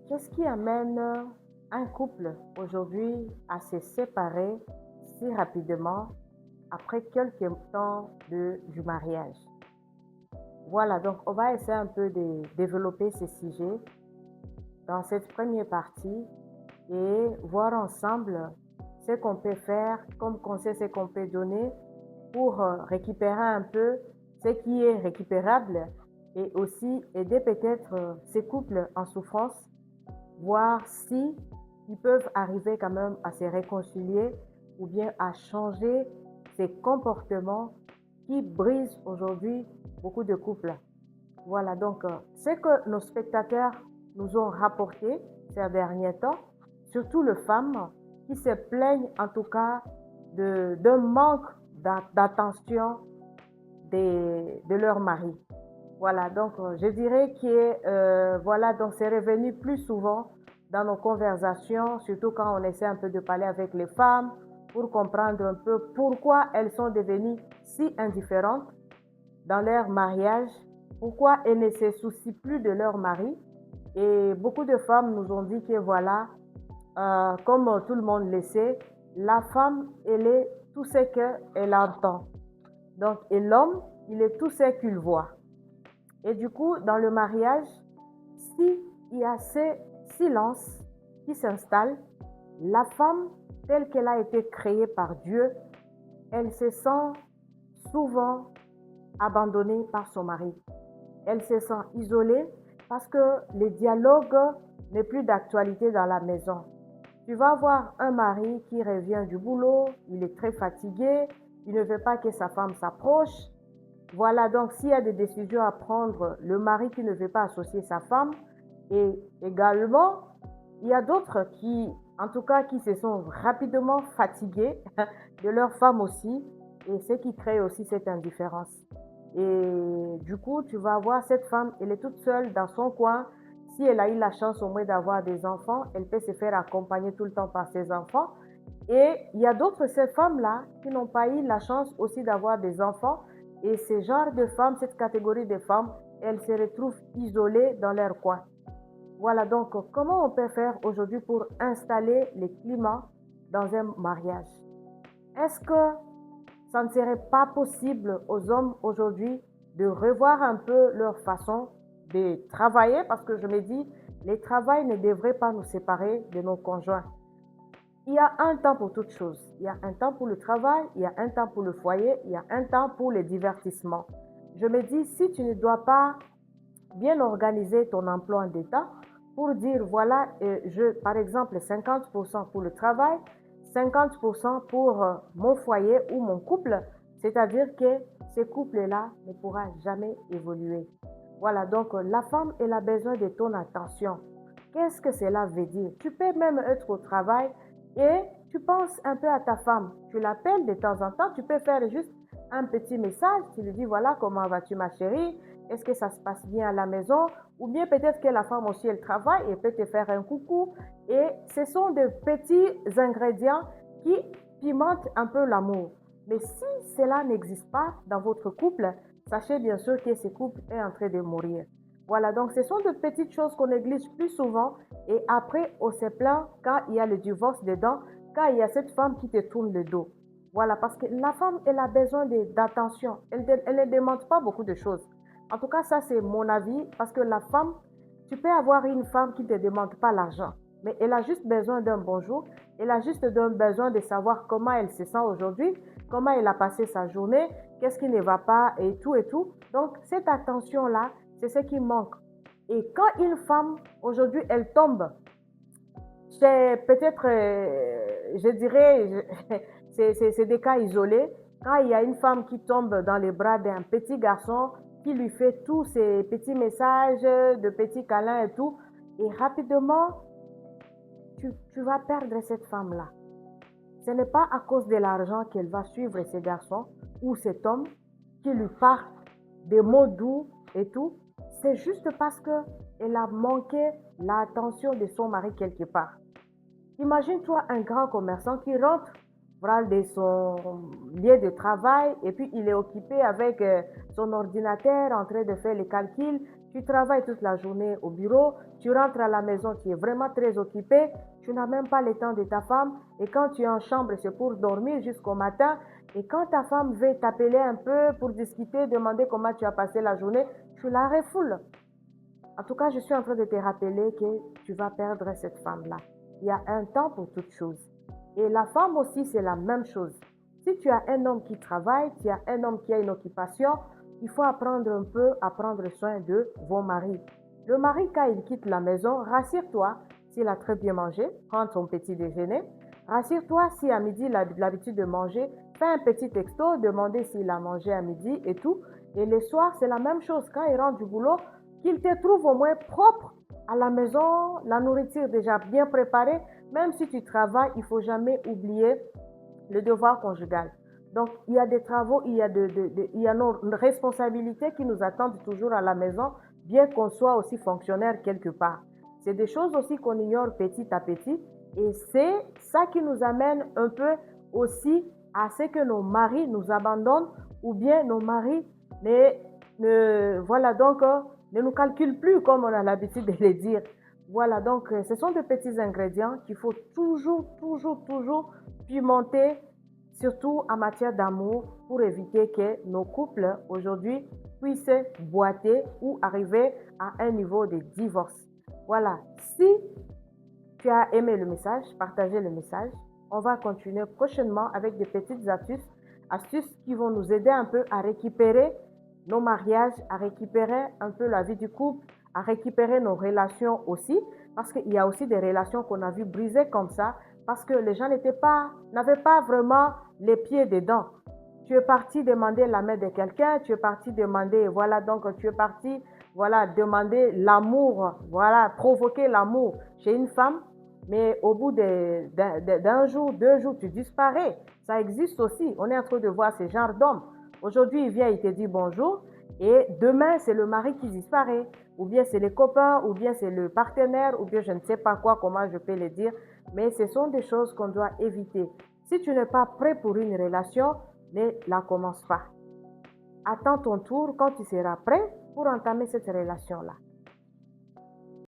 Qu'est-ce qui amène un couple aujourd'hui à se séparer si rapidement après quelques temps du mariage? Voilà, donc on va essayer un peu de développer ce sujet dans cette première partie et voir ensemble ce qu'on peut faire, comme conseil, ce qu'on peut donner pour récupérer un peu ce qui est récupérable et aussi aider peut-être ces couples en souffrance, voir si ils peuvent arriver quand même à se réconcilier ou bien à changer ces comportements qui brisent aujourd'hui beaucoup de couples. Voilà, donc ce que nos spectateurs nous ont rapporté ces derniers temps, surtout les femmes qui se plaignent en tout cas d'un manque d'attention de leur mari. Voilà, donc je dirais que voilà, donc c'est revenu plus souvent dans nos conversations, surtout quand on essaie un peu de parler avec les femmes pour comprendre un peu pourquoi elles sont devenues si indifférentes dans leur mariage, pourquoi elles ne se soucient plus de leur mari. Et beaucoup de femmes nous ont dit que voilà, comme tout le monde le sait, la femme, elle est tout ce qu'elle entend. Donc, et l'homme, il est tout ce qu'il voit. Et du coup, dans le mariage, s'il y a ce silence qui s'installe, la femme, telle qu'elle a été créée par Dieu, elle se sent souvent abandonnée par son mari. Elle se sent isolée parce que le dialogue n'est plus d'actualité dans la maison. Tu vas voir un mari qui revient du boulot, il est très fatigué, il ne veut pas que sa femme s'approche. Voilà, donc s'il y a des décisions à prendre, le mari qui ne veut pas associer sa femme, et également, il y a d'autres qui, en tout cas, qui se sont rapidement fatigués de leur femme aussi, et ce qui crée aussi cette indifférence. Et du coup, tu vas voir cette femme, elle est toute seule dans son coin. Si elle a eu la chance au moins d'avoir des enfants, elle peut se faire accompagner tout le temps par ses enfants. Et il y a d'autres, ces femmes-là, qui n'ont pas eu la chance aussi d'avoir des enfants. Et ce genre de femmes, cette catégorie de femmes, elles se retrouvent isolées dans leur coin. Voilà donc comment on peut faire aujourd'hui pour installer le climat dans un mariage. Est-ce que ça ne serait pas possible aux hommes aujourd'hui de revoir un peu leur façon de travailler? Parce que je me dis, le travail ne devrait pas nous séparer de nos conjoints. Il y a un temps pour toute chose. Il y a un temps pour le travail, il y a un temps pour le foyer, il y a un temps pour le divertissement. Je me dis, si tu ne dois pas bien organiser ton emploi en temps pour dire, voilà, par exemple, 50% pour le travail, 50% pour mon foyer ou mon couple, c'est-à-dire que ce couple-là ne pourra jamais évoluer. Voilà, donc la femme, elle a besoin de ton attention. Qu'est-ce que cela veut dire? Tu peux même être au travail et tu penses un peu à ta femme. Tu l'appelles de temps en temps, tu peux faire juste un petit message, tu lui dis, voilà, comment vas-tu ma chérie? Est-ce que ça se passe bien à la maison? Ou bien peut-être que la femme aussi, elle travaille et peut te faire un coucou. Et ce sont de petits ingrédients qui pimentent un peu l'amour. Mais si cela n'existe pas dans votre couple, sachez bien sûr que ce couple est en train de mourir. Voilà, donc ce sont de petites choses qu'on néglige plus souvent et après on se plaint quand il y a le divorce dedans, quand il y a cette femme qui te tourne le dos. Voilà, parce que la femme, elle a besoin d'attention. Elle ne demande pas beaucoup de choses. En tout cas, ça, c'est mon avis, parce que la femme, tu peux avoir une femme qui ne te demande pas l'argent, mais elle a juste besoin d'un bonjour, elle a juste besoin de savoir comment elle se sent aujourd'hui, comment elle a passé sa journée, qu'est-ce qui ne va pas et tout et tout. Donc, cette attention-là, c'est ce qui manque. Et quand une femme, aujourd'hui, elle tombe, c'est peut-être, je dirais, c'est des cas isolés. Quand il y a une femme qui tombe dans les bras d'un petit garçon qui lui fait tous ces petits messages, de petits câlins et tout, et rapidement, tu vas perdre cette femme-là. Ce n'est pas à cause de l'argent qu'elle va suivre ce garçon ou cet homme qui lui parle des mots doux et tout. C'est juste parce qu'elle a manqué l'attention de son mari quelque part. Imagine-toi un grand commerçant qui rentre voilà, de son lieu de travail et puis il est occupé avec son ordinateur en train de faire les calculs. Tu travailles toute la journée au bureau, tu rentres à la maison, tu es vraiment très occupé, tu n'as même pas le temps de ta femme et quand tu es en chambre, c'est pour dormir jusqu'au matin et quand ta femme veut t'appeler un peu pour discuter, demander comment tu as passé la journée, tu la refoules. En tout cas, je suis en train de te rappeler que tu vas perdre cette femme-là. Il y a un temps pour toute chose. Et la femme aussi, c'est la même chose. Si tu as un homme qui travaille, tu as un homme qui a une occupation, il faut apprendre un peu à prendre soin de vos maris. Le mari, quand il quitte la maison, rassure-toi s'il a très bien mangé, prends ton petit déjeuner. Rassure-toi si à midi il a l'habitude de manger, fais un petit texto, demandez s'il a mangé à midi et tout. Et le soir, c'est la même chose. Quand il rentre du boulot, qu'il te trouve au moins propre à la maison, la nourriture déjà bien préparée. Même si tu travailles, il ne faut jamais oublier le devoir conjugal. Donc, il y a des travaux, il y a nos responsabilités qui nous attendent toujours à la maison, bien qu'on soit aussi fonctionnaire quelque part. C'est des choses aussi qu'on ignore petit à petit et c'est ça qui nous amène un peu aussi à ce que nos maris nous abandonnent ou bien nos maris voilà donc ne nous calculent plus comme on a l'habitude de le dire. Voilà donc ce sont des petits ingrédients qu'il faut toujours pimenter, surtout en matière d'amour, pour éviter que nos couples aujourd'hui puissent boiter ou arriver à un niveau de divorce. Voilà, si tu as aimé le message, partagez le message. On va continuer prochainement avec des petites astuces qui vont nous aider un peu à récupérer nos mariages, à récupérer un peu la vie du couple, à récupérer nos relations aussi, parce qu'il y a aussi des relations qu'on a vues brisées comme ça, parce que les gens n'avaient pas vraiment les pieds dedans. Tu es parti demander la main de quelqu'un, tu es parti demander, voilà, donc tu es parti, voilà, demander l'amour, voilà, provoquer l'amour chez une femme, mais au bout d'un jour, 2 jours, tu disparais. Ça existe aussi. On est en train de voir ce genre d'homme. Aujourd'hui, il vient, il te dit bonjour, et demain, c'est le mari qui disparaît, ou bien c'est les copains, ou bien c'est le partenaire, ou bien je ne sais pas quoi, comment je peux le dire, mais ce sont des choses qu'on doit éviter. Si tu n'es pas prêt pour une relation, ne la commence pas. Attends ton tour quand tu seras prêt pour entamer cette relation-là.